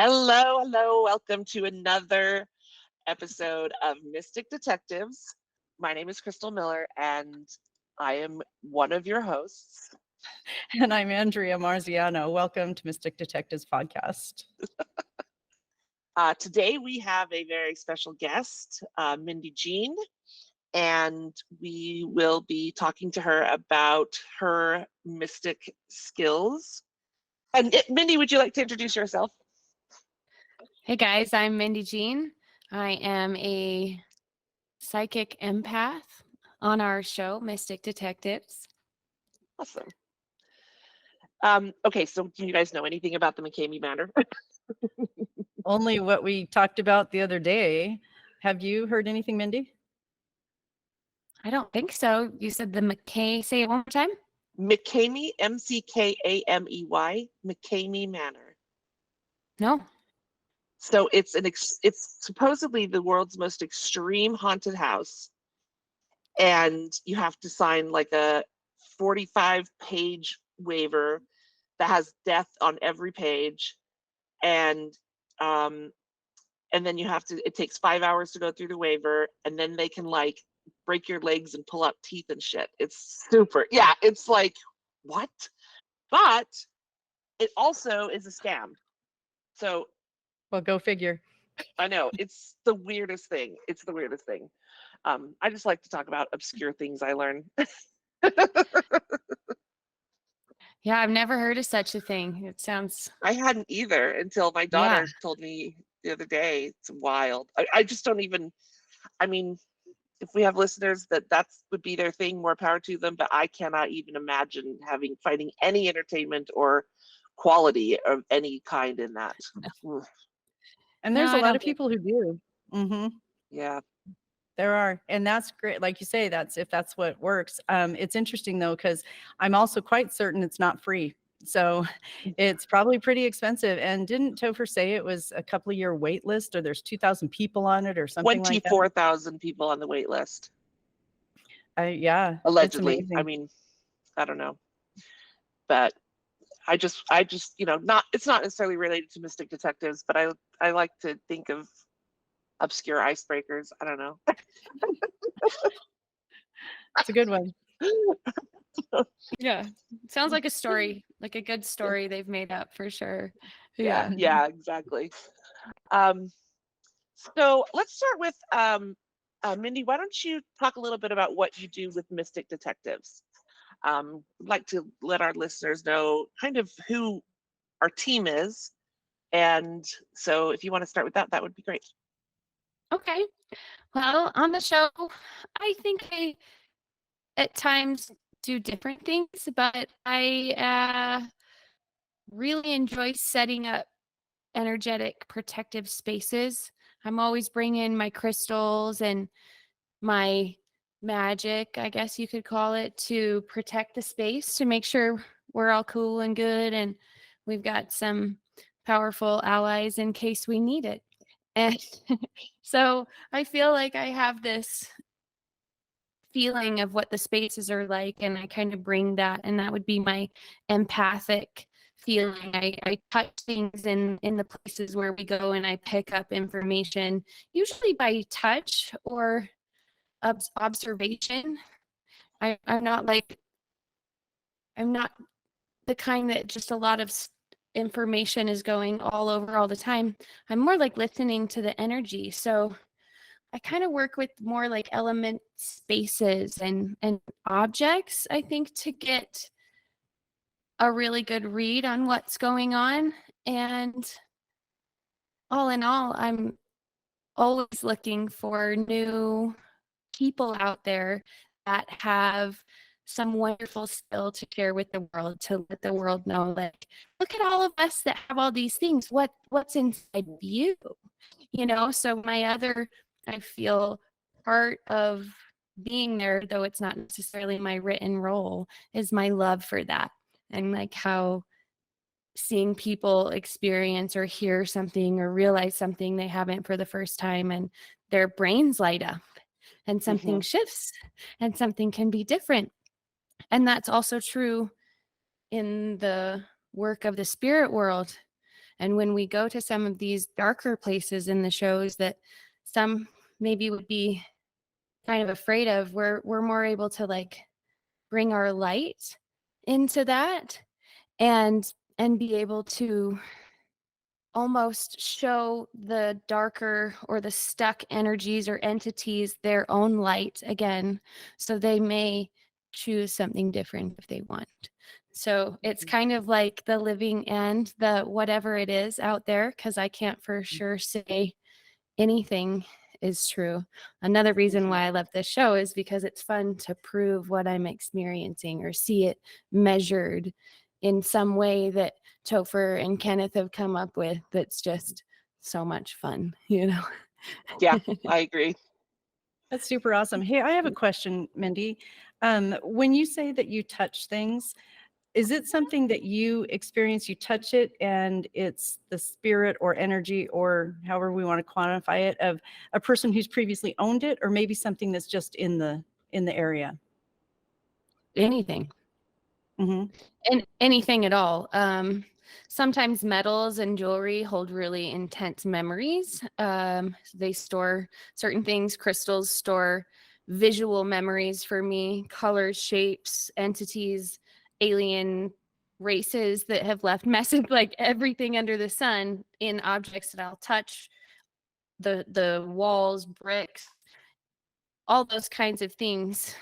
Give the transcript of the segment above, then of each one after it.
Hello, hello. Welcome to another episode of Mystic Detectives. My name is Crystal Miller, and I am one of your hosts. And I'm Andrea Marziano. Welcome to Mystic Detectives podcast. Today we have a very special guest, Myndy Jean, and we will be talking to her about her mystic skills. And Myndy, would you like to introduce yourself? Hey guys, I'm Myndy Jean. I am a psychic empath on our show, Mystic Detectives. Awesome. Okay, so do you guys know anything about the McCamey Manor? Only what we talked about the other day. Have you heard anything, Myndy? I don't think so. You said the McKay. Say it one more time. McCamey, McCamey, McCamey Manor. No. So it's it's supposedly the world's most extreme haunted house, and you have to sign like a 45-page waiver that has death on every page, and then you have to. It takes 5 hours to go through the waiver, and then they can like break your legs and pull out teeth and shit. It's super. Yeah, it's like what? But it also is a scam. So Well, go figure. I know it's the weirdest thing. It's the weirdest thing. I just like to talk about obscure things I learn. Yeah, I've never heard of such a thing. It sounds. I hadn't either until my daughter told me the other day. It's wild. I just don't even. I mean, if we have listeners that would be their thing, more power to them. But I cannot even imagine finding any entertainment or quality of any kind in that. And there's No, a I lot don't of people who do. Mm-hmm. Yeah. There are. And that's great. Like you say, if that's what works. It's interesting, though, because I'm also quite certain it's not free. So it's probably pretty expensive. And didn't Topher say it was a couple of year wait list, or there's 2,000 people on it or something like that? 24,000 people on the wait list. Yeah. Allegedly. It's amazing. I mean, I don't know. But I just, it's not necessarily related to Mystic Detectives, but I like to think of obscure icebreakers. I don't know. It's a good one. Yeah. Sounds like a story, like a good story they've made up for sure. Yeah, exactly. So let's start with Myndy. Why don't you talk a little bit about what you do with Mystic Detectives? I'd like to let our listeners know kind of who our team is. And so if you want to start with that, that would be great. Okay. Well, on the show, I think I at times do different things, but I really enjoy setting up energetic protective spaces. I'm always bringing my crystals and my magic, I guess you could call it, to protect the space, to make sure we're all cool and good and we've got some powerful allies in case we need it. And so I feel like I have this feeling of what the spaces are like, and I kind of bring that, and that would be my empathic feeling. I touch things in the places where we go, and I pick up information, usually by touch or observation. I'm not the kind that just a lot of information is going all over all the time. I'm more like listening to the energy. So I kind of work with more like element spaces and objects, I think, to get a really good read on what's going on. And all in all, I'm always looking for new people out there that have some wonderful skill to share with the world, to let the world know, like, look at all of us that have all these things. What's inside you? So I feel part of being there, though it's not necessarily my written role, is my love for that. And like how seeing people experience or hear something or realize something they haven't for the first time, and their brains light up and something shifts and something can be different. And that's also true in the work of the spirit world. And when we go to some of these darker places in the shows that some maybe would be kind of afraid of, we're more able to like bring our light into that and be able to almost show the darker or the stuck energies or entities their own light again, so they may choose something different if they want. So it's kind of like the living end, the whatever it is out there, because I can't for sure say anything is true. Another reason why I love this show is because it's fun to prove what I'm experiencing or see it measured in some way that Topher and Kenneth have come up with that's just so much fun, you know? Yeah, I agree. That's super awesome. Hey, I have a question, Myndy. When you say that you touch things, is it something that you experience, you touch it and it's the spirit or energy or however we want to quantify it of a person who's previously owned it, or maybe something that's just in the area? Anything. Mm-hmm. And anything at all. Sometimes metals and jewelry hold really intense memories. They store certain things. Crystals store visual memories for me, colors, shapes, entities, alien races that have left message, like everything under the sun in objects that I'll touch, the walls, bricks, all those kinds of things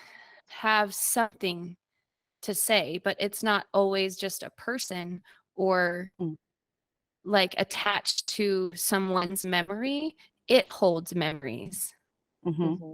have something to say, but it's not always just a person or like attached to someone's memory. It holds memories. Mm-hmm.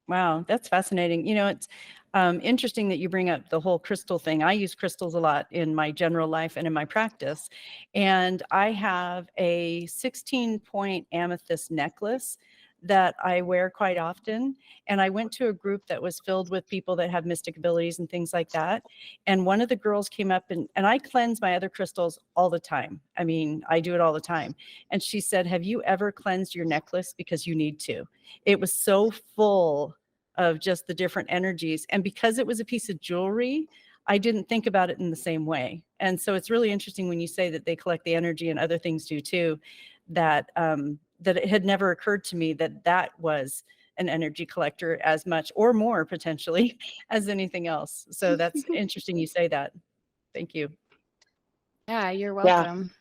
Wow, that's fascinating. You know, it's interesting that you bring up the whole crystal thing. I use crystals a lot in my general life and in my practice. And I have a 16-point amethyst necklace that I wear quite often. And I went to a group that was filled with people that have mystic abilities and things like that. And one of the girls came up and I cleanse my other crystals all the time. I mean, I do it all the time. And she said, have you ever cleansed your necklace? Because you need to. It was so full of just the different energies. And because it was a piece of jewelry, I didn't think about it in the same way. And so it's really interesting when you say that they collect the energy and other things do too, that that it had never occurred to me that that was an energy collector as much or more potentially as anything else. So that's interesting you say that. Thank you. Yeah, you're Yeah, welcome.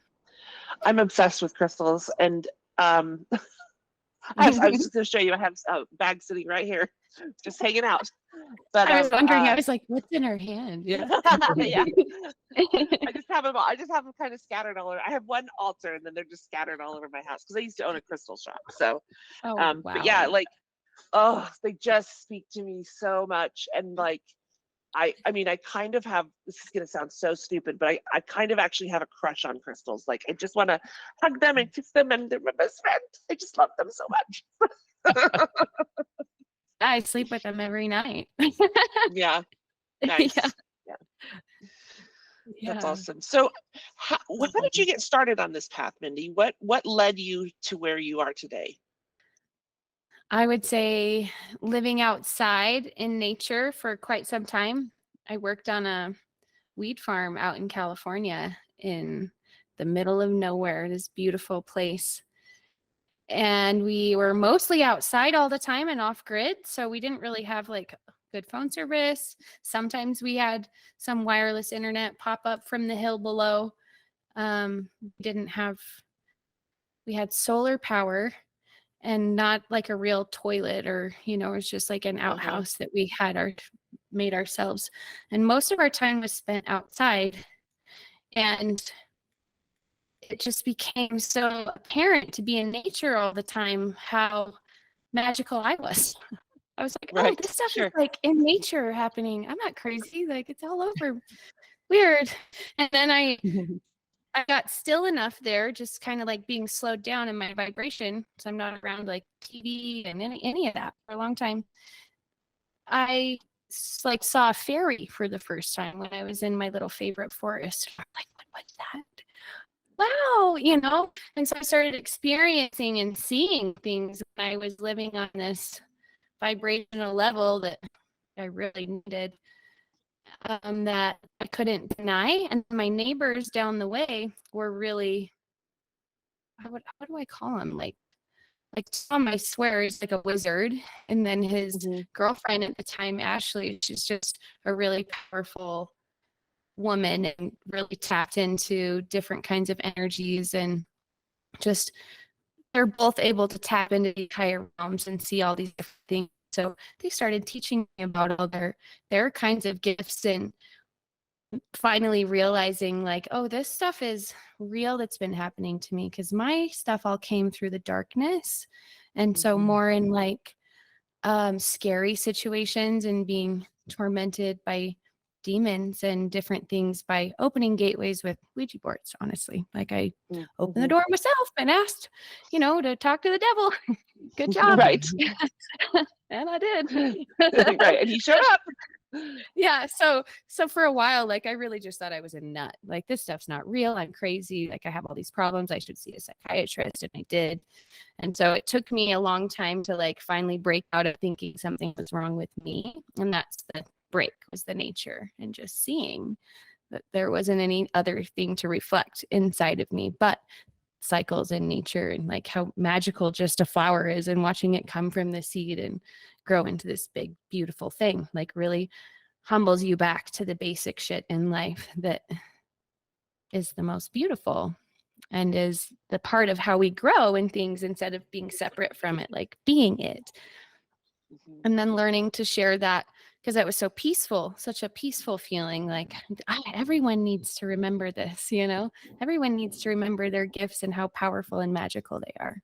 I'm obsessed with crystals, and I was just going to show you. I have a bag sitting right here, just hanging out. But I was wondering, I was like, what's in her hand? yeah, yeah. I just have them. I just have them kind of scattered all over. I have one altar, and then they're just scattered all over my house because I used to own a crystal shop. So, Oh, wow. but yeah, like, oh, they just speak to me so much, and like, I mean, I kind of have. This is gonna sound so stupid, but I kind of actually have a crush on crystals. Like, I just want to hug them and kiss them, and they're my best friend. I just love them so much. I sleep with them every night. Yeah, nice. Yeah. That's awesome. So how did you get started on this path, Myndy? What led you to where you are today? I would say living outside in nature for quite some time. I worked on a weed farm out in California in the middle of nowhere, this beautiful place. And we were mostly outside all the time and off grid. So we didn't really have like good phone service. Sometimes we had some wireless internet pop up from the hill below. We had solar power and not like a real toilet or, you know, it's just like an outhouse that we had made ourselves. And most of our time was spent outside. And it just became so apparent to be in nature all the time how magical I was. I was like, oh, this stuff is like in nature happening. I'm not crazy. Like it's all over. Weird. And then I got still enough there, just kind of like being slowed down in my vibration. So I'm not around like TV and any of that for a long time. I like saw a fairy for the first time when I was in my little favorite forest. I'm like, what's that? Wow, you know? And so I started experiencing and seeing things. I was living on this vibrational level that I really needed, that I couldn't deny. And my neighbors down the way were really how do I call him? Like Tom, I swear, is like a wizard. And then his girlfriend at the time, Ashley, she's just a really powerful woman and really tapped into different kinds of energies, and just they're both able to tap into the higher realms and see all these different things. So they started teaching me about all their kinds of gifts, and finally realizing like, oh, this stuff is real that's been happening to me, because my stuff all came through the darkness. And so more in like scary situations and being tormented by demons and different things by opening gateways with Ouija boards, honestly. Like I opened the door myself and asked, to talk to the devil. Good job. Right. And I did. Right. And he showed up. Yeah. So for a while, like I really just thought I was a nut. Like this stuff's not real. I'm crazy. Like I have all these problems. I should see a psychiatrist. And I did. And so it took me a long time to like finally break out of thinking something was wrong with me. And that's the break, was the nature, and just seeing that there wasn't any other thing to reflect inside of me but cycles in nature, and like how magical just a flower is, and watching it come from the seed and grow into this big, beautiful thing, like really humbles you back to the basic shit in life that is the most beautiful and is the part of how we grow in things, instead of being separate from it, like being it. And then learning to share that, because that was so peaceful, such a peaceful feeling. Like everyone needs to remember this, everyone needs to remember their gifts and how powerful and magical they are.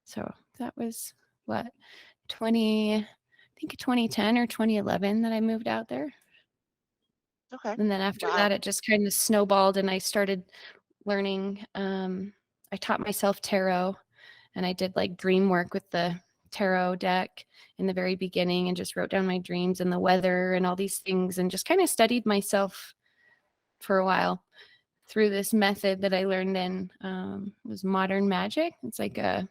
So that was what, 2010 or 2011 that I moved out there. Okay. And then after that, it just kind of snowballed, and I started learning. I taught myself tarot, and I did like dream work with the tarot deck in the very beginning, and just wrote down my dreams and the weather and all these things, and just kind of studied myself for a while through this method that I learned in was Modern Magic. It's like a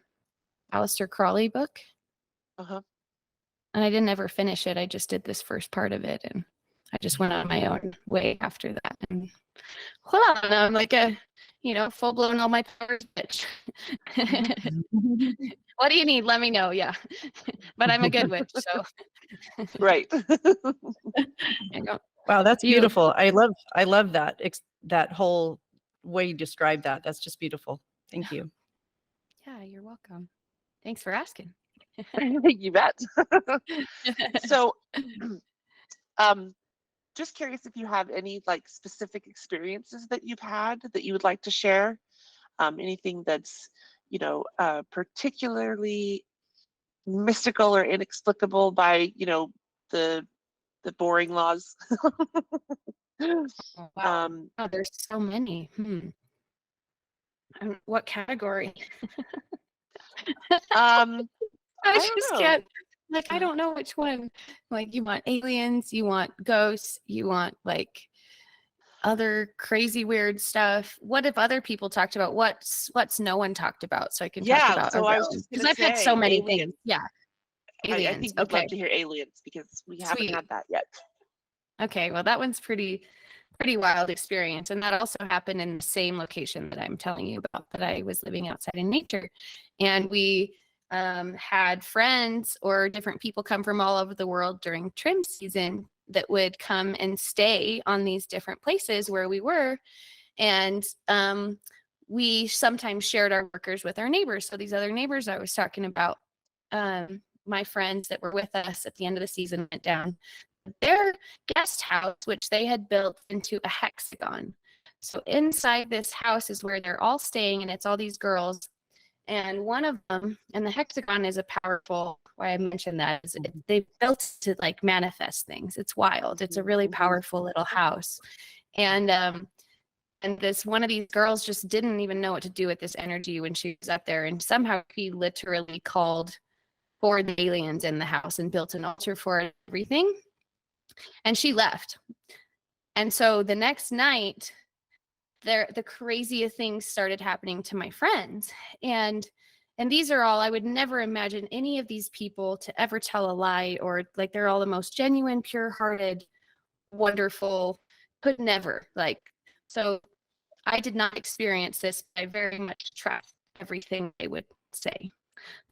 Aleister Crowley book. And I didn't ever finish it. I just did this first part of it, and I just went on my own way after that. And voila, now I'm like a, full blown all my powers bitch. What do you need? Let me know. Yeah. But I'm a good witch, so. Right. Wow, that's beautiful. I love that. That whole way you describe that. That's just beautiful. Thank you. Yeah, you're welcome. Thanks for asking. You bet. So, just curious if you have any like specific experiences that you've had that you would like to share. Anything that's, particularly mystical or inexplicable by, the boring laws. Wow. There's so many. What category? I just can't. Like, I don't know which one. Like, you want aliens, you want ghosts, you want like other crazy weird stuff. What if other people talked about what's no one talked about, so I can talk about so I was just because I've had so many things. Yeah, aliens. I think we'd love to hear aliens, because we haven't had that yet. Okay, well, that one's pretty wild experience, and that also happened in the same location that I'm telling you about, that I was living outside in nature, and we had friends or different people come from all over the world during trim season that would come and stay on these different places where we were. And we sometimes shared our workers with our neighbors. So these other neighbors I was talking about, my friends that were with us at the end of the season, went down their guest house, which they had built into a hexagon. So inside this house is where they're all staying, and it's all these girls. And one of them, and the hexagon is a powerful, why I mentioned that is they built to like manifest things. It's wild. It's a really powerful little house. And this one of these girls just didn't even know what to do with this energy when she was up there. And somehow he literally called for the aliens in the house and built an altar for everything. And she left. And so the next night, the craziest things started happening to my friends. And these are all, I would never imagine any of these people to ever tell a lie, or like they're all the most genuine, pure-hearted, wonderful, could never, like, so I did not experience this. I very much trust everything they would say.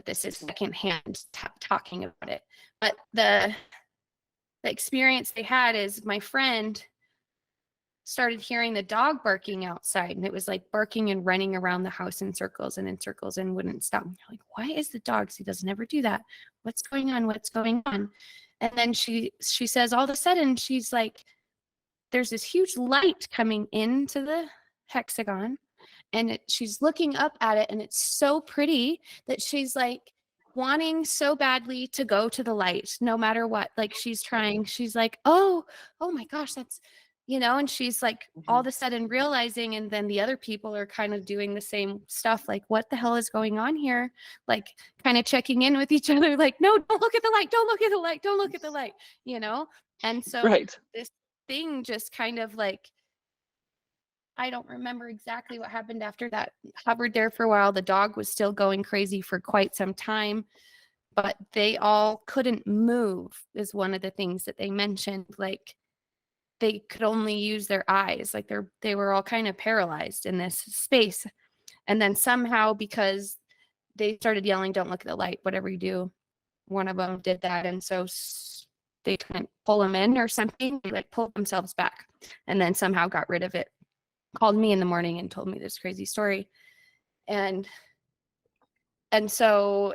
This is secondhand talking about it. But the experience they had is my friend started hearing the dog barking outside, and it was like barking and running around the house in circles and wouldn't stop. And you're like, why is the dog? He doesn't ever do that. What's going on? What's going on? And then she says all of a sudden, she's like, there's this huge light coming into the hexagon, and she's looking up at it, and it's so pretty that she's like wanting so badly to go to the light no matter what. Like she's trying, she's like, oh my gosh, that's, and she's like all of a sudden realizing, and then the other people are kind of doing the same stuff, like what the hell is going on here, like kind of checking in with each other, like, no, don't look at the light, don't look at the light, don't look at the light, and so this thing just kind of like, I don't remember exactly what happened after that. Hovered there for a while. The dog was still going crazy for quite some time, but they all couldn't move is one of the things that they mentioned. Like they could only use their eyes. Like they were all kind of paralyzed in this space. And then somehow, because they started yelling, don't look at the light, whatever you do, one of them did that. And so they couldn't pull them in or something. They like pulled themselves back and then somehow got rid of it. Called me in the morning and told me this crazy story. And so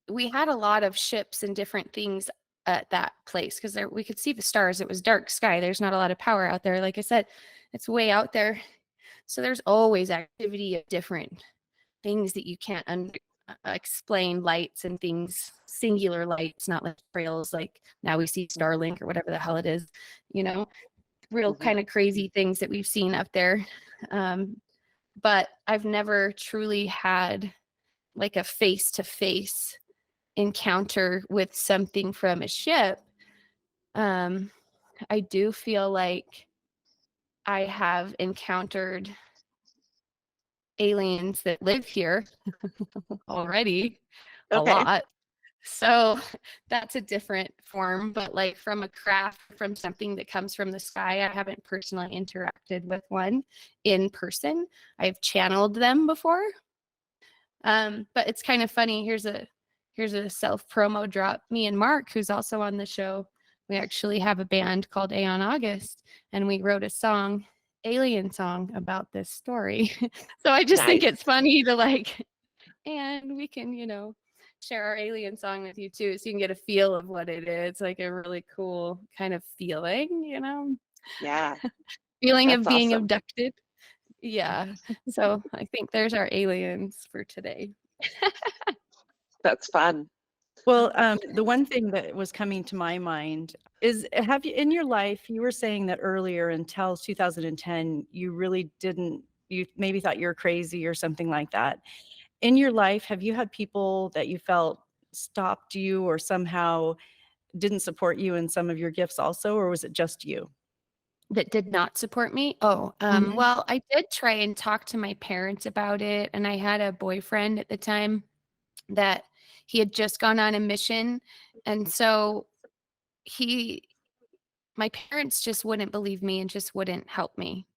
we had a lot of ships and different things at that place because we could see the stars. It was dark sky. There's not a lot of power out there. Like I said, it's way out there. So there's always activity of different things that you can't explain, lights and things, singular lights, not like trails. Like now we see Starlink or whatever the hell it is, real kind of crazy things that we've seen up there. But I've never truly had like a face-to-face encounter with something from a ship. I do feel like I have encountered aliens that live here already a lot. So that's a different form, but like from a craft, from something that comes from the sky, I haven't personally interacted with one in person. I've channeled them before. But it's kind of funny. Here's a self promo drop. Me and Mark, who's also on the show, we actually have a band called Aeon August, and we wrote a song, alien song, about this story. So I just think it's funny to like, and we can, share our alien song with you too, so you can get a feel of what it is. Like a really cool kind of feeling, Yeah. feeling That's of being awesome. abducted. Yeah. So I think there's our aliens for today. That's fun. Well, the one thing that was coming to my mind is, have you in your life, you were saying that earlier until 2010, you really didn't, you maybe thought you were crazy or something like that. In your life, have you had people that you felt stopped you or somehow didn't support you in some of your gifts also, or was it just you? That did not support me? Oh, well, I did try and talk to my parents about it, and I had a boyfriend at the time that he had just gone on a mission, and so my parents just wouldn't believe me and just wouldn't help me.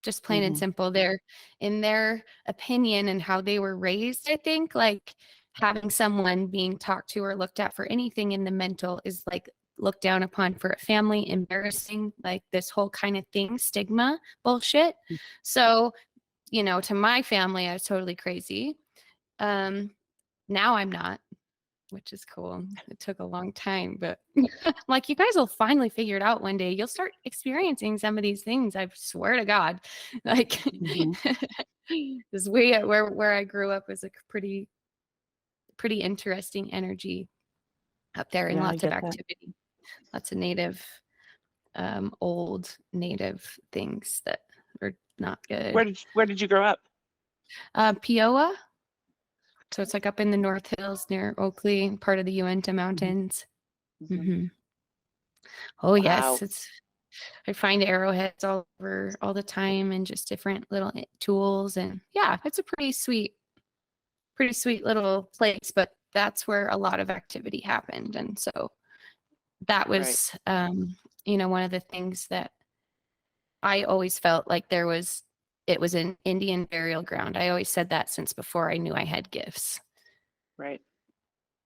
Just plain and simple. They're, in their opinion and how they were raised, I think, like having someone being talked to or looked at for anything in the mental is like looked down upon for a family, embarrassing, like this whole kind of thing, stigma bullshit. So, to my family, I was totally crazy. Now I'm not, which is cool. It took a long time, but like, you guys will finally figure it out one day. You'll start experiencing some of these things. I swear to God. Like this way where I grew up was a pretty interesting energy up there, and lots of activity, lots of native, old native things that are not good. Where did you grow up? Piowa. So it's like up in the North Hills near Oakley, part of the Uinta Mountains. Oh, yes. I find arrowheads all over all the time and just different little tools. And yeah, it's a pretty sweet little place, but that's where a lot of activity happened. And so that was, one of the things that I always felt like there was it was an Indian burial ground. I always said that since before I knew I had gifts. Right.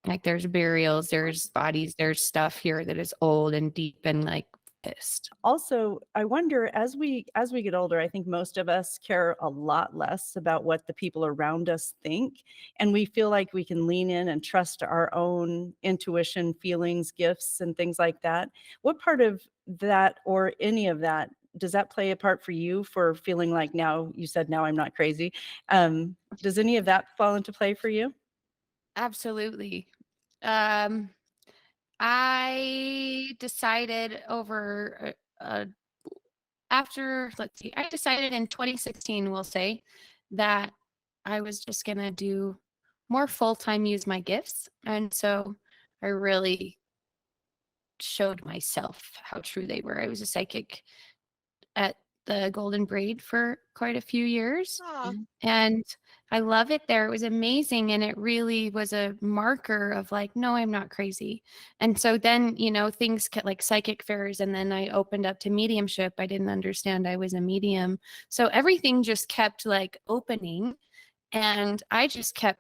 Like there's burials, there's bodies, there's stuff here that is old and deep and like pissed. Also, I wonder as we get older, I think most of us care a lot less about what the people around us think, and we feel like we can lean in and trust our own intuition, feelings, gifts, and things like that. What part of that or any of that does that play a part for you for feeling like now you said now I'm not crazy? Does any of that fall into play for you? Absolutely. Um, I decided over after, let's see, I decided in 2016, we'll say, that I was just going to do more full-time use my gifts. And so I really showed myself how true they were. I was a psychic at the Golden Braid for quite a few years. Aw. And I love it there. It was amazing. And it really was a marker of like, no, I'm not crazy. And so then, you know, things get like psychic fairs. And then I opened up to mediumship. I didn't understand I was a medium. So everything just kept like opening. And I just kept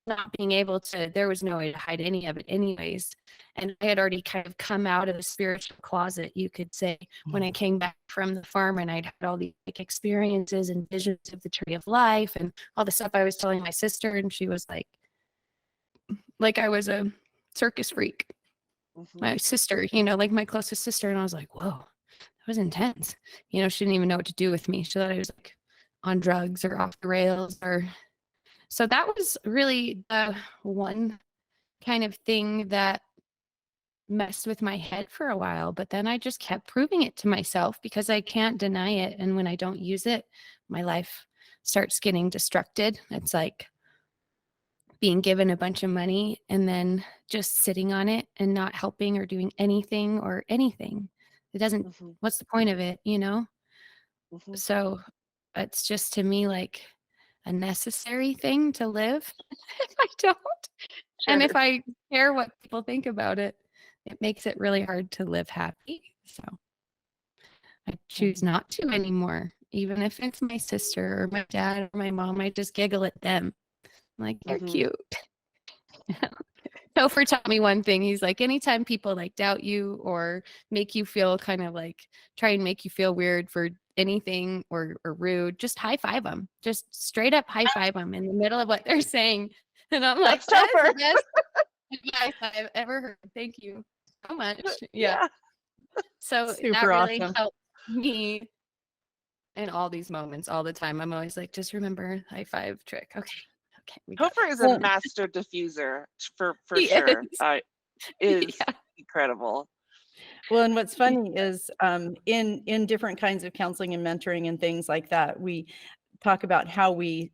not being able to, there was no way to hide any of it anyways. And I had already kind of come out of the spiritual closet, you could say, when I came back from the farm, and I'd had all these like experiences and visions of the tree of life and all the stuff I was telling my sister. And she was like I was a circus freak, my sister, you know, like my closest sister. And I was like, whoa, that was intense. You know, she didn't even know what to do with me. She thought I was like on drugs or off the rails or, so that was really the one kind of thing that messed with my head for a while. But then I just kept proving it to myself because I can't deny it. And when I don't use it, my life starts getting destructed. It's like being given a bunch of money and then just sitting on it and not helping or doing anything or anything. It doesn't, what's the point of it, you know? So it's just to me like a necessary thing to live. If I don't, and if I care what people think about it, it makes it really hard to live happy. So I choose not to anymore. Even if it's my sister or my dad or my mom, I just giggle at them. I'm like, you're cute. Topher taught me one thing. He's like, anytime people like doubt you or make you feel kind of like try and make you feel weird for anything or rude, just high five them. Just straight up high five them in the middle of what they're saying. And I'm like, That's Topher. Best advice I've ever heard. Thank you so much. Yeah. So Super that really awesome. helped me in all these moments all the time. I'm always like, just remember high five trick. Okay. We got Topher is a master diffuser for sure. Is incredible. Well, and what's funny is in different kinds of counseling and mentoring and things like that, we talk about how we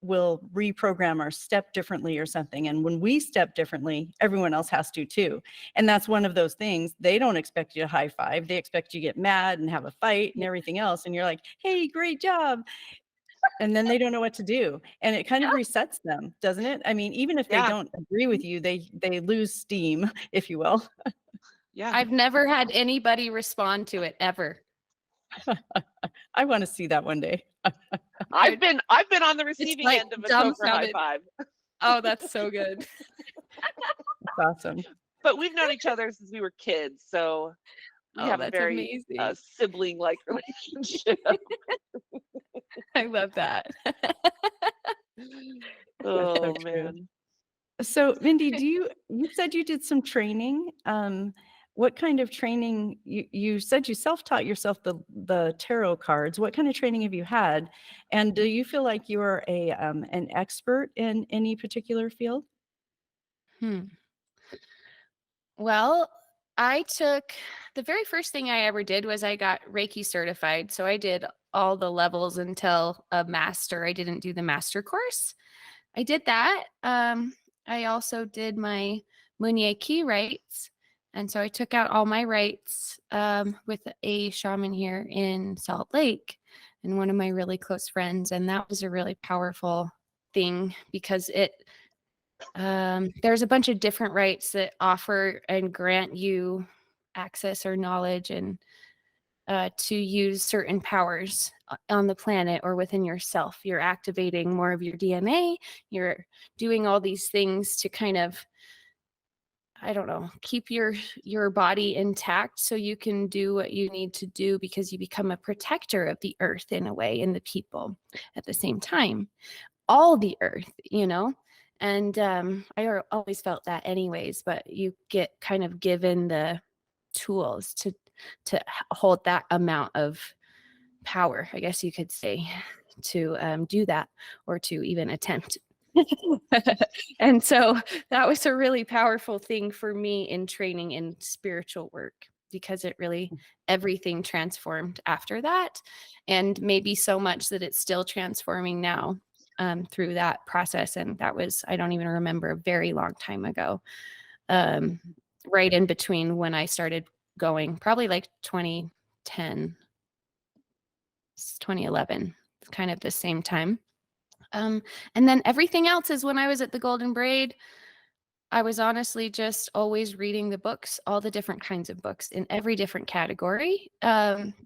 will reprogram our step differently or something. And when we step differently, everyone else has to too. And that's one of those things. They don't expect you to high five. They expect you to get mad and have a fight and everything else. And you're like, hey, great job. And then they don't know what to do. And it kind of resets them, doesn't it? I mean, even if they don't agree with you, they lose steam, if you will. Yeah. I've never had anybody respond to it ever. I want to see that one day. I've been on the receiving like end of a Topher high five. Oh, that's so good. That's awesome. But we've known each other since we were kids, so we have a very sibling-like relationship. I love that. Oh man. So Myndy, you said you did some training. What kind of training? You said you self-taught yourself the tarot cards. What kind of training have you had? And do you feel like you are an expert in any particular field? Well, I took the very first thing I ever did was I got Reiki certified. So I did all the levels until a master. I didn't do the master course. I did that. I also did my Munye key rites. And so I took out all my rites with a shaman here in Salt Lake and one of my really close friends. And that was a really powerful thing because there's a bunch of different rites that offer and grant you access or knowledge and to use certain powers on the planet or within yourself. You're activating more of your DNA. You're doing all these things to kind of, I don't know, keep your body intact so you can do what you need to do, because you become a protector of the earth in a way, and the people at the same time, all the earth, you know. And always felt that anyways, but you get kind of given the tools to hold that amount of power, I guess you could say, to do that, or to even attempt. And so that was a really powerful thing for me in training in spiritual work, because it really, everything transformed after that, and maybe so much that it's still transforming now through that process. And that was, I don't even remember, a very long time ago, right in between when I started going, probably like 2010, 2011, kind of the same time. And then everything else is when I was at the Golden Braid. I was honestly just always reading the books, all the different kinds of books in every different category.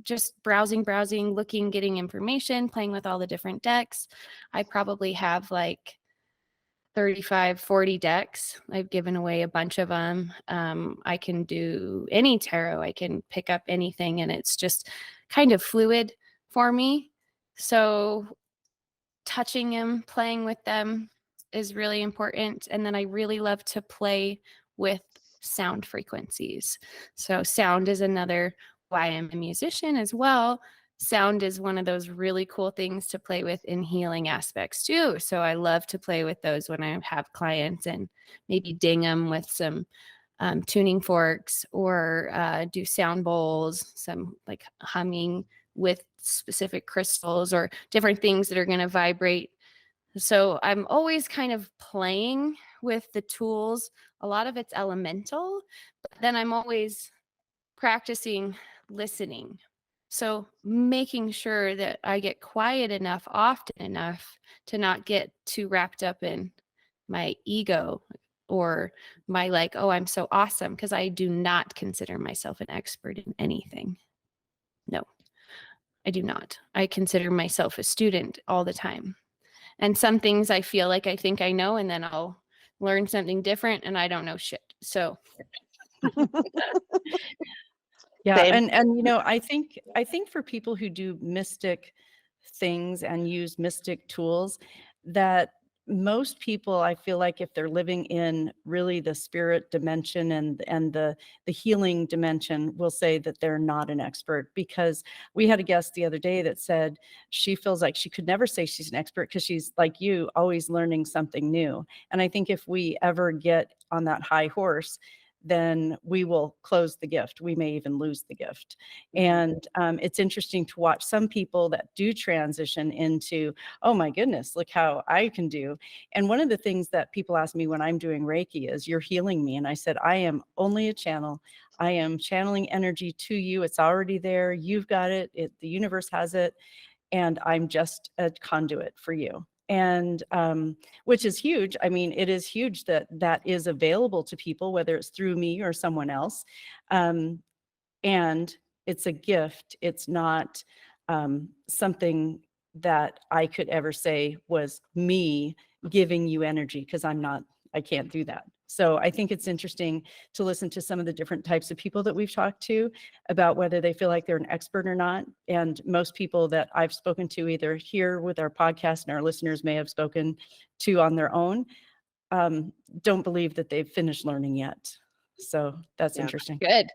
Just browsing, looking, getting information, playing with all the different decks. I probably have like 35, 40 decks. I've given away a bunch of them. I can do any tarot. I can pick up anything, and it's just kind of fluid for me. So touching them, playing with them is really important. And then I really love to play with sound frequencies. So sound is another why I'm a musician as well. Sound is one of those really cool things to play with in healing aspects too. So I love to play with those when I have clients, and maybe ding them with some tuning forks, or do sound bowls, some like humming with specific crystals or different things that are going to vibrate. So I'm always kind of playing with the tools. A lot of it's elemental, but then I'm always practicing listening. So making sure that I get quiet enough, often enough, to not get too wrapped up in my ego or my like, oh, I'm so awesome, because I do not consider myself an expert in anything. No, I do not. I consider myself a student all the time. And some things I feel like I think I know, and then I'll learn something different and I don't know shit. So Yeah, Same. and you know, I think for people who do mystic things and use mystic tools, that most people, I feel like, if they're living in really the spirit dimension and the healing dimension, will say that they're not an expert. Because we had a guest the other day that said she feels like she could never say she's an expert, because she's like you, always learning something new. And I think if we ever get on that high horse, then we will close the gift. We may even lose the gift. And it's interesting to watch some people that do transition into, oh my goodness, look how I can do. And one of the things that people ask me when I'm doing Reiki is, you're healing me. And I said, I am only a channel. I am channeling energy to you. It's already there. You've got it. The universe has it. And I'm just a conduit for you. And which is huge. I mean, it is huge that that is available to people, whether it's through me or someone else. And it's a gift. It's not something that I could ever say was me giving you energy, because I can't do that. So I think it's interesting to listen to some of the different types of people that we've talked to about whether they feel like they're an expert or not. And most people that I've spoken to, either here with our podcast, and our listeners may have spoken to on their own, don't believe that they've finished learning yet. So that's interesting. good.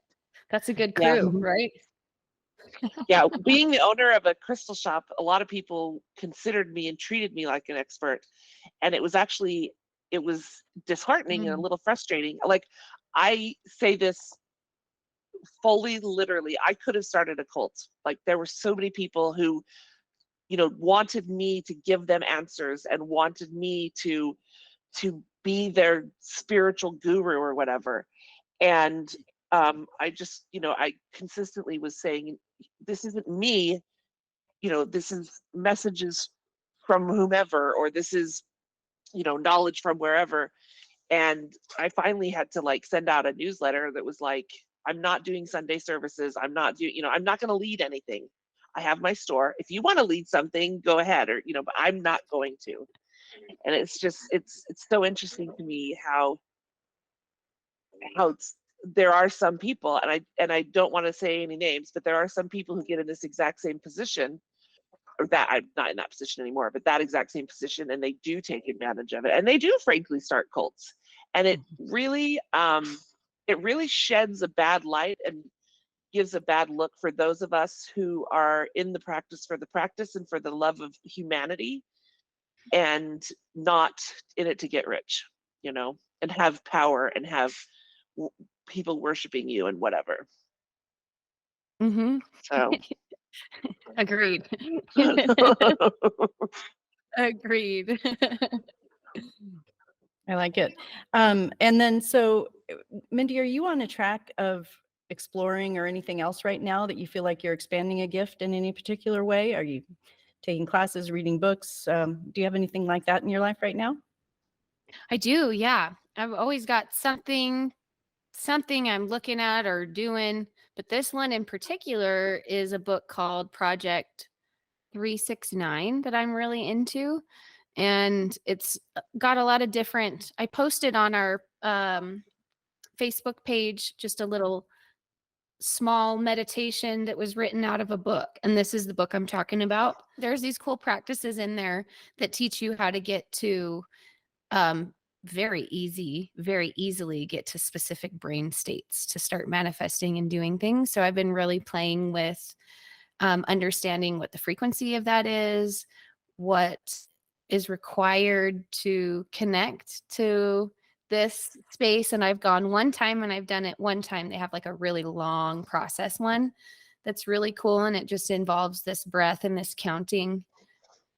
That's a good Yeah. crew, right? Yeah, being the owner of a crystal shop, a lot of people considered me and treated me like an expert. And it was disheartening and a little frustrating. Like, I say this fully, literally, I could have started a cult. Like, there were so many people who, wanted me to give them answers and wanted me to be their spiritual guru or whatever. And I just, I consistently was saying, this isn't me, this is messages from whomever, or this is, knowledge from wherever. And I finally had to send out a newsletter that was like, I'm not doing Sunday services. I'm not going to lead anything. I have my store. If you want to lead something, go ahead, or, you know, but I'm not going to. And it's just, it's so interesting to me how there are some people, and I don't want to say any names, but there are some people who get in this exact same position, or that I'm not in that position anymore, but that exact same position, and they do take advantage of it, and they do frankly start cults, and it really sheds a bad light and gives a bad look for those of us who are in the practice for the practice and for the love of humanity, and not in it to get rich, you know, and have power and have people worshiping you and whatever. Mm-hmm. So Agreed. Agreed. I like it. And then, so Myndy, are you on a track of exploring or anything else right now that you feel like you're expanding a gift in any particular way? Are you taking classes, reading books? Do you have anything like that in your life right now? I do, yeah. I've always got something I'm looking at or doing, but this one in particular is a book called Project 369 that I'm really into, and it's got a lot of different. I posted on our Facebook page just a little small meditation that was written out of a book, and this is the book I'm talking about. There's these cool practices in there that teach you how to get to very easily get to specific brain states to start manifesting and doing things. So I've been really playing with understanding what the frequency of that is, what is required to connect to this space. And I've gone one time and I've done it one time. They have like a really long process one that's really cool. And it just involves this breath and this counting.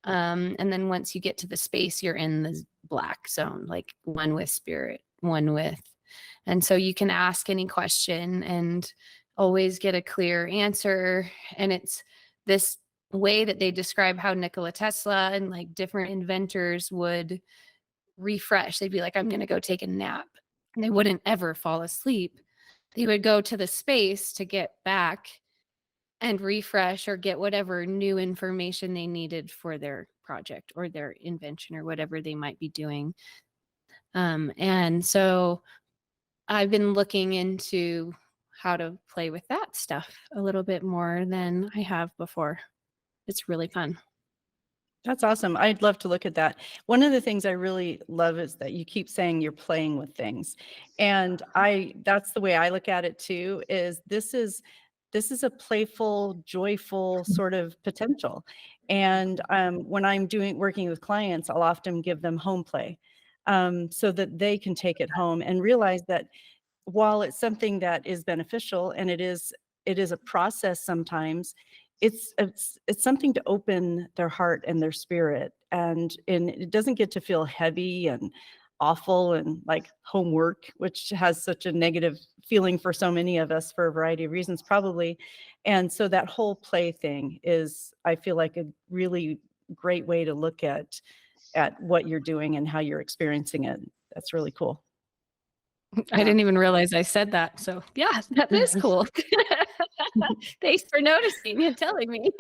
And then once you get to the space, you're in the black zone, like one with spirit, one with. And so you can ask any question and always get a clear answer. And it's this way that they describe how Nikola Tesla and like different inventors would refresh. They'd be like, I'm going to go take a nap. And they wouldn't ever fall asleep. They would go to the space to get back and refresh or get whatever new information they needed for their project or their invention or whatever they might be doing. And so I've been looking into how to play with that stuff a little bit more than I have before. It's really fun. That's awesome. I'd love to look at that. One of the things I really love is that you keep saying you're playing with things. And that's the way I look at it too, is this is a playful, joyful sort of potential. And when I'm working with clients, I'll often give them home play so that they can take it home and realize that while it's something that is beneficial and it is a process sometimes, it's something to open their heart and their spirit, and it doesn't get to feel heavy and awful and like homework, which has such a negative feeling for so many of us for a variety of reasons probably. And so that whole play thing is, I feel like, a really great way to look at what you're doing and how you're experiencing it. That's really cool. I didn't even realize I said that. So yeah, that is cool. Thanks for noticing and telling me.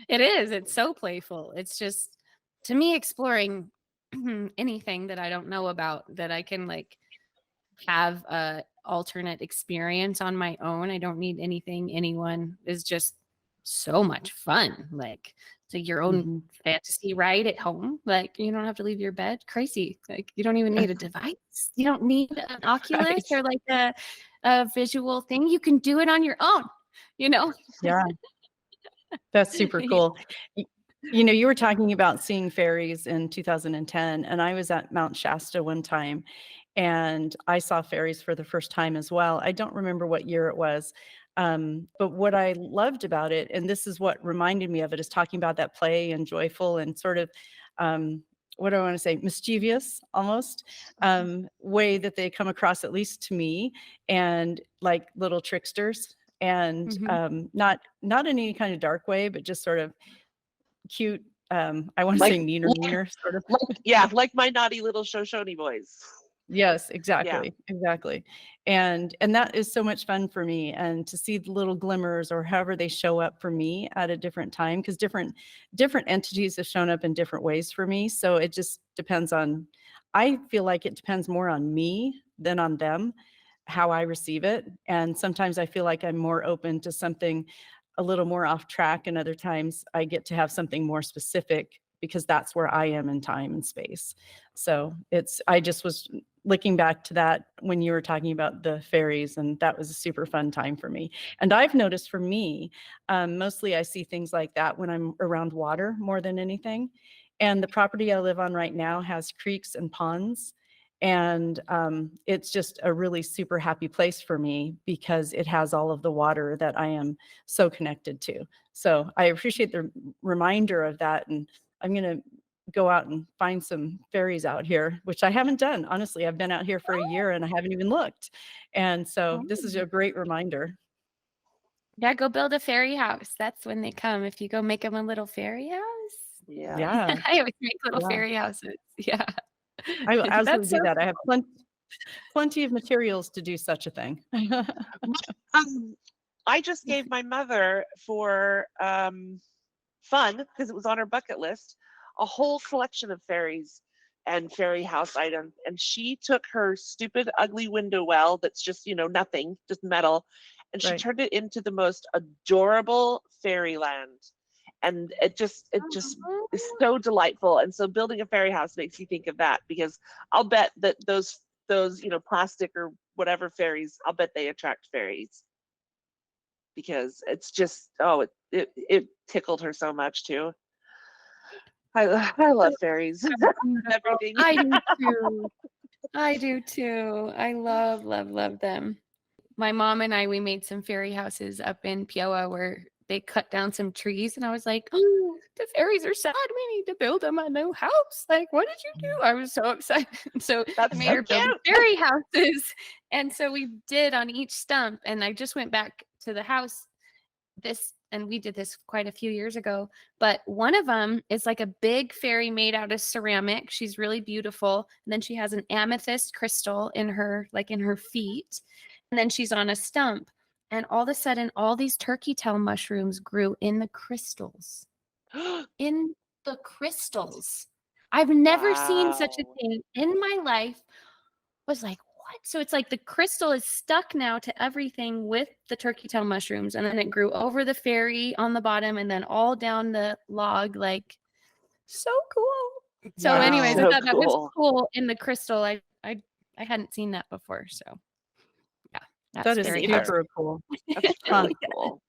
It is. It's so playful. It's just, to me, exploring anything that I don't know about, that I can like have a alternate experience on my own. I don't need anyone, is just so much fun. Like, so your own fantasy ride at home. Like, you don't have to leave your bed. Crazy. Like, you don't even need a device. You don't need an Oculus or like a visual thing. You can do it on your own, you know? Yeah. That's super cool. You know, you were talking about seeing fairies in 2010, and I was at Mount Shasta one time, and I saw fairies for the first time as well. I don't remember what year it was. But what I loved about it, and this is what reminded me of it, is talking about that play and joyful and sort of, what do I want to say, mischievous almost way that they come across, at least to me, and like little tricksters, and not in any kind of dark way, but just sort of cute. I want to say meaner sort of. Like my naughty little Shoshone boys. Yes, Yeah. exactly, exactly. And that is so much fun for me, and to see the little glimmers or however they show up for me at a different time, because different entities have shown up in different ways for me. So it just depends on, I feel like it depends more on me than on them, how I receive it. And sometimes I feel like I'm more open to something a little more off track, and other times I get to have something more specific because that's where I am in time and space. So I just was looking back to that when you were talking about the fairies, and that was a super fun time for me. And I've noticed for me, mostly I see things like that when I'm around water more than anything. And the property I live on right now has creeks and ponds. And it's just a really super happy place for me because it has all of the water that I am so connected to. So I appreciate the reminder of that. And I'm going to go out and find some fairies out here, which I haven't done. Honestly, I've been out here for a year and I haven't even looked. And so this is a great reminder. Yeah, go build a fairy house. That's when they come. If you go make them a little fairy house. Yeah. Yeah, I always make little yeah. fairy houses. Yeah. I will absolutely That's do so that. I have plenty of materials to do such a thing. I just gave my mother for fun, because it was on her bucket list, a whole collection of fairies and fairy house items. And she took her stupid, ugly window well that's just, nothing, just metal, and she Right. turned it into the most adorable fairyland. And it just is so delightful. And so building a fairy house makes you think of that, because I'll bet that those plastic or whatever fairies, I'll bet they attract fairies, because it's just, it tickled her so much too. I love fairies. Everything. I do too. I do too. I love, love, love them. My mom and I, we made some fairy houses up in Piowa where they cut down some trees, and I was like, oh, the fairies are sad. We need to build them a new house. Like, what did you do? I was so excited. So That's I made so her build cute. fairy houses. And so we did on each stump. And I just went back to the house and we did this quite a few years ago, but one of them is like a big fairy made out of ceramic. She's really beautiful. And then she has an amethyst crystal in her feet. And then she's on a stump. And all of a sudden, all these turkey tail mushrooms grew in the crystals. In the crystals. I've never seen such a Wow. thing in my life. Was like, what? So it's like the crystal is stuck now to everything with the turkey tail mushrooms. And then it grew over the fairy on the bottom and then all down the log. Like, so cool. So Wow. anyways, I So thought that was cool. cool in the crystal. I hadn't seen that before. So yeah, That that's is very super cool. That's really cool.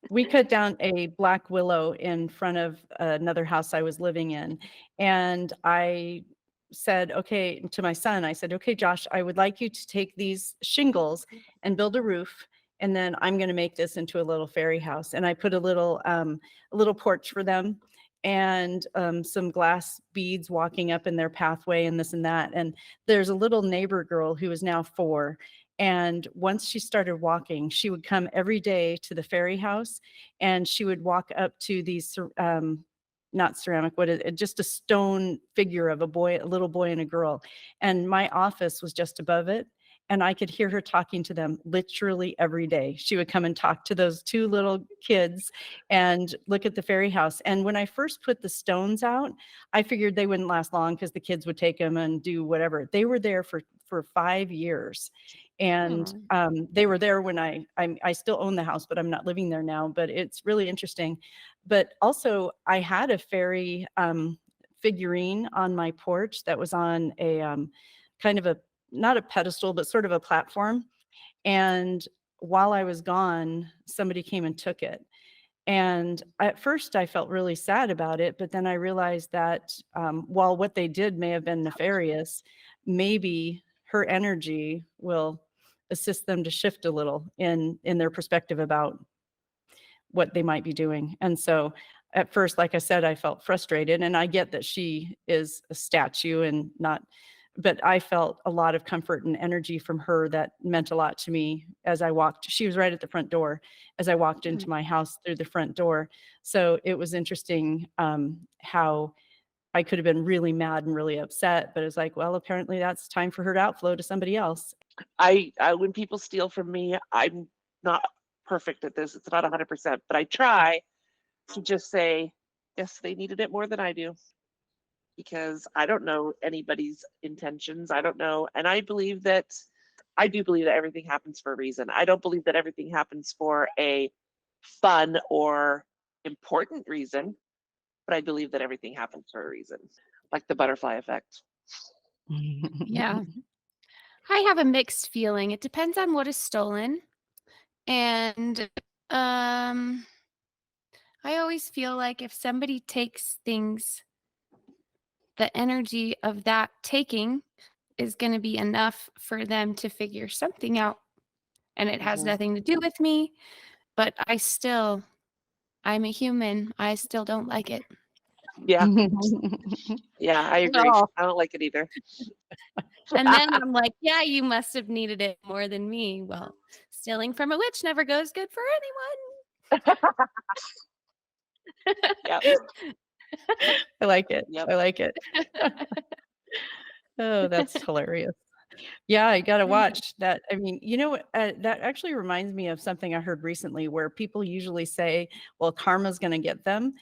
We cut down a black willow in front of another house I was living in. And I said, okay, to my son, I said, okay, Josh, I would like you to take these shingles and build a roof. And then I'm going to make this into a little fairy house. And I put a little porch for them, and some glass beads walking up in their pathway and this and that. And there's a little neighbor girl who is now 4. And once she started walking, she would come every day to the fairy house, and she would walk up to these, not ceramic, just a stone figure of a little boy and a girl. And my office was just above it. And I could hear her talking to them literally every day. She would come and talk to those 2 little kids and look at the fairy house. And when I first put the stones out, I figured they wouldn't last long because the kids would take them and do whatever. They were there for 5 years. And they were there when I still own the house, but I'm not living there now. But it's really interesting. But also, I had a fairy figurine on my porch that was on a kind of not a pedestal, but sort of a platform. And while I was gone, somebody came and took it. And at first I felt really sad about it, but then I realized that while what they did may have been nefarious, maybe her energy will assist them to shift a little in their perspective about what they might be doing. And so at first, like I said, I felt frustrated, and I get that she is a statue and not, but I felt a lot of comfort and energy from her that meant a lot to me as I walked. She was right at the front door as I walked into my house through the front door. So it was interesting how I could have been really mad and really upset, but it's like, well, apparently that's time for her to outflow to somebody else. I when people steal from me, I'm not perfect at this. It's not 100%, but I try to just say, yes, they needed it more than I do, because I don't know anybody's intentions. I don't know. And I do believe that everything happens for a reason. I don't believe that everything happens for a fun or important reason, but I believe that everything happens for a reason, like the butterfly effect. Yeah. I have a mixed feeling. It depends on what is stolen. And I always feel like if somebody takes things, the energy of that taking is going to be enough for them to figure something out. And it has Mhm. nothing to do with me, but I'm a human. I still don't like it. Yeah, yeah, I At agree. all. I don't like it either. And then I'm like, yeah, you must have needed it more than me. Well, stealing from a witch never goes good for Yep, I like it. yep. I like it. Oh, that's hilarious. Yeah, I gotta anyone. watch that. I mean, that actually reminds me of something I heard recently where people usually say, well, karma's gonna get them.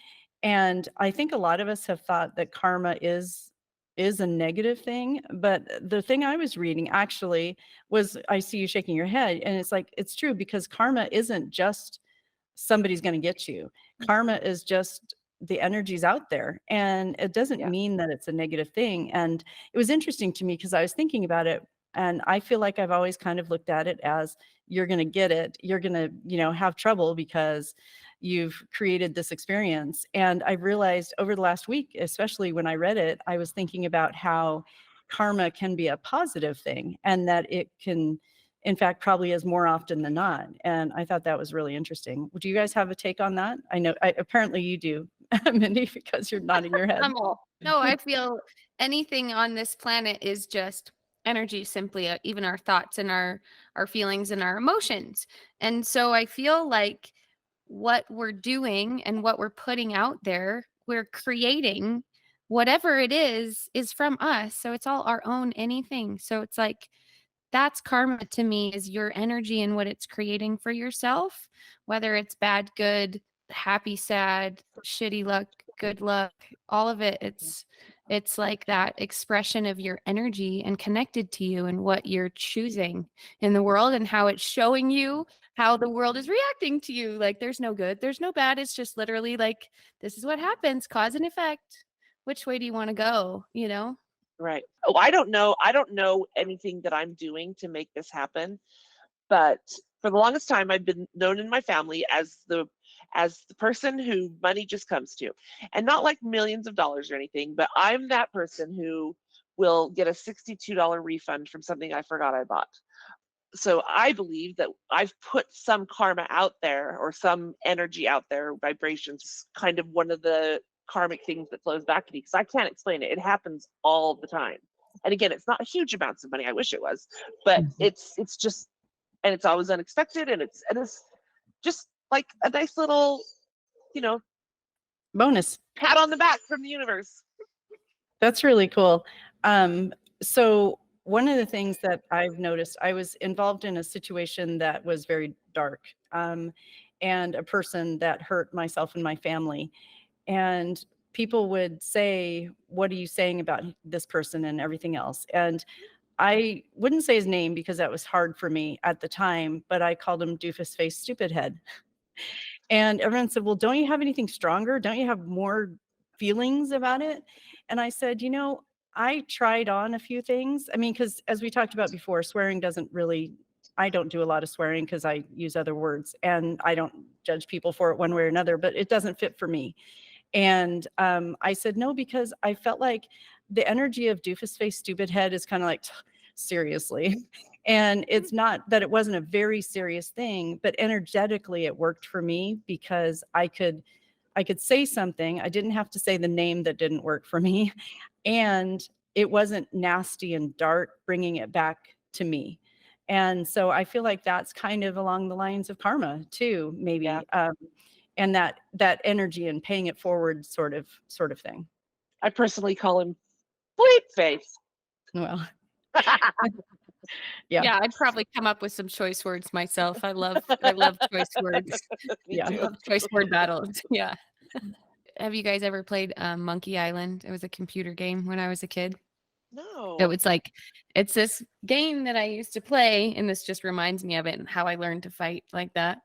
And I think a lot of us have thought that karma is a negative thing. But the thing I was reading actually was, I see you shaking your head, and it's like, it's true, because karma isn't just somebody's going to get you. Karma is just the energy's out there, and it doesn't Yeah, mean that it's a negative thing. And it was interesting to me because I was thinking about it, and I feel like I've always kind of looked at it as, you're going to get it, you're going to, have trouble because you've created this experience. And I realized over the last week, especially when I read it, I was thinking about how karma can be a positive thing, and that it can, in fact, probably is more often than not. And I thought that was really interesting. Do you guys have a take on that? I know, apparently you do, Mindy, because you're nodding your head. No, I feel anything on this planet is just energy, simply, even our thoughts and our feelings and our emotions. And so I feel like what we're doing and what we're putting out there, we're creating whatever it is from us. So it's all our own anything. So it's like, that's karma to me, is your energy and what it's creating for yourself, whether it's bad, good, happy, sad, shitty luck, good luck, all of it. It's like that expression of your energy and connected to you and what you're choosing in the world and how it's showing you how the world is reacting to you. Like, there's no good, there's no bad. It's just literally like, this is what happens, cause and effect. Which way do you want to go, right. Oh, I don't know anything that I'm doing to make this happen, but for the longest time, I've been known in my family as the person who money just comes to, and not like millions of dollars or anything, but I'm that person who will get a $62 refund from something I forgot I bought. So I believe that I've put some karma out there, or some energy out there, vibrations, kind of one of the karmic things that flows back to me, because I can't explain it. It happens all the time. And again, it's not huge amounts of money. I wish it was, but Mhm. it's just, and it's always unexpected, and it's just like a nice little, you know, Bonus. pat on the back from the universe. That's really cool. So one of the things that I've noticed, I was involved in a situation that was very dark, and a person that hurt myself and my family. And people would say, what are you saying about this person and everything else? And I wouldn't say his name because that was hard for me at the time, but I called him doofus face stupid head. And everyone said, well, don't you have anything stronger? Don't you have more feelings about it? And I said, I tried on a few things. I mean, because as we talked about before, swearing doesn't really, I don't do a lot of swearing because I use other words, and I don't judge people for it one way or another, but it doesn't fit for me. And I said no, because I felt like the energy of doofus face stupid head is kind of like, seriously. And it's not that it wasn't a very serious thing, but energetically it worked for me, because I could say something. I didn't have to say the name that didn't work for me. And it wasn't nasty and dark, bringing it back to me. And so I feel like that's kind of along the lines of karma too, Yeah, maybe. And that energy and paying it forward sort of thing. I personally call him Bleep Face. Well, Yeah, I'd probably come up with some choice words myself. I love choice words. Me Yeah. I too. love choice word battles. Yeah. Have you guys ever played Monkey Island? It was a computer game when I was a kid. No. It was like, it's this game that I used to play, and this just reminds me of it and how I learned to fight like that.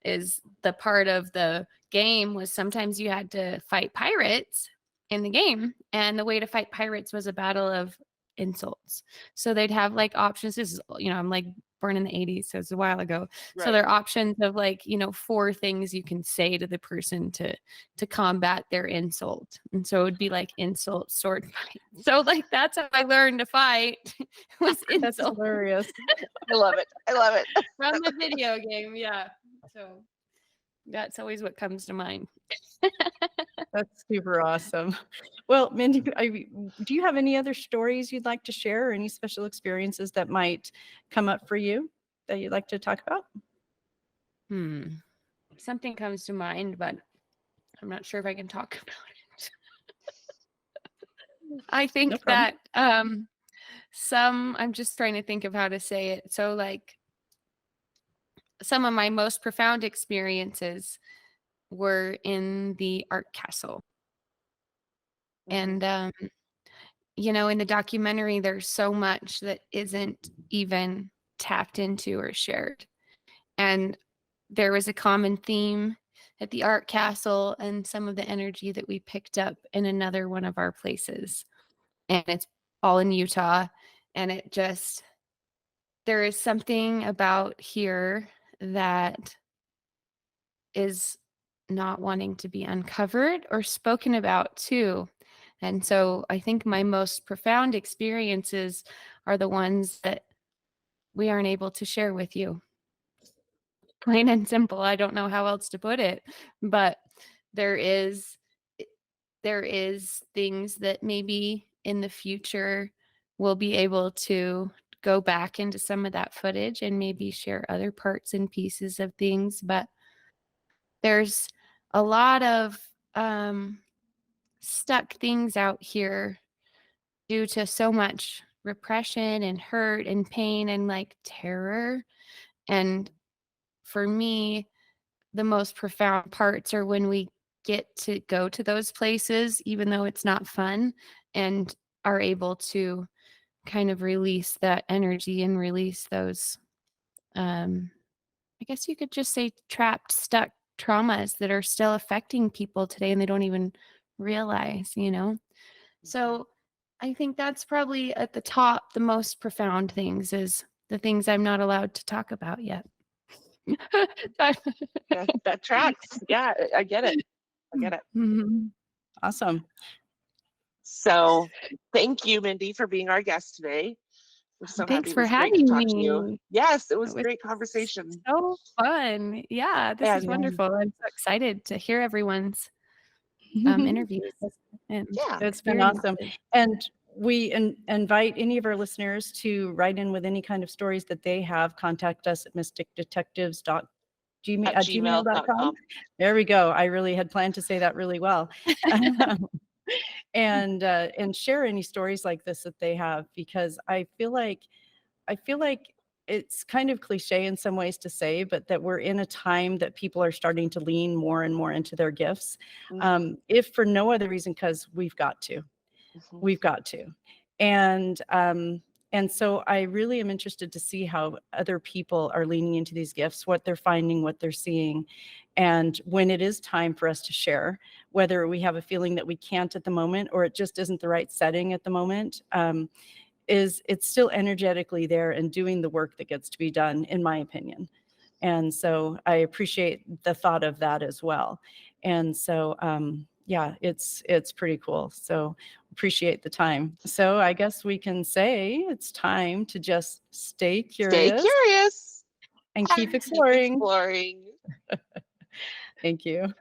Is the part of the game was sometimes you had to fight pirates in the game, and the way to fight pirates was a battle of insults. So they'd have like options. This is, I'm like born in the 80s, so it's a while ago. So Right. there are options of like, 4 things you can say to the person to combat their insult. And so it would be like insult, sword fight. So like that's how I learned to fight was that's insult hilarious. I love it. I love it. from the video game. Yeah. So that's always what comes to mind. That's super awesome. Well, Myndy, do you have any other stories you'd like to share, or any special experiences that might come up for you that you'd like to talk about? Something comes to mind, but I'm not sure if I can talk about it. I think No problem. that I'm just trying to think of how to say it. So like some of my most profound experiences were in the art castle. And in the documentary, there's so much that isn't even tapped into or shared. And there was a common theme at the art castle and some of the energy that we picked up in another one of our places. And it's all in Utah. And there is something about here that is not wanting to be uncovered or spoken about too. And so I think my most profound experiences are the ones that we aren't able to share with you. Plain and simple. I don't know how else to put it, but there is things that maybe in the future we'll be able to go back into some of that footage and maybe share other parts and pieces of things. But there's a lot of stuck things out here due to so much repression and hurt and pain and like terror. And for me, the most profound parts are when we get to go to those places, even though it's not fun, and are able to kind of release that energy and release those, I guess you could just say trapped, stuck traumas that are still affecting people today and they don't even realize, So I think that's probably at the top, the most profound things is the things I'm not allowed to talk about yet. That tracks. Yeah, I get it. I get it. Mhm. Awesome. So thank you, Myndy, for being our guest today. We're so Thanks happy. It for was great to having talk to you. me. Yes, it was It was great conversation. So fun. Yeah, this is And wonderful. I'm so excited to hear everyone's interviews and yeah, It's been awesome. experiences. And we invite any of our listeners to write in with any kind of stories that they have. Contact us at mysticdetectives.gmail.com. gmail.com. There we go. I really had planned to say that really well. And share any stories like this that they have, because I feel like it's kind of cliche in some ways to say, but that we're in a time that people are starting to lean more and more into their gifts. If for no other reason, because we've got to. And so I really am interested to see how other people are leaning into these gifts, what they're finding, what they're seeing. And when it is time for us to share, whether we have a feeling that we can't at the moment, or it just isn't the right setting at the moment, it's still energetically there and doing the work that gets to be done, in my opinion. And so I appreciate the thought of that as well. And so, yeah, it's pretty cool. So appreciate the time. So I guess we can say it's time to just stay curious. Stay curious And keep exploring. exploring. Thank you.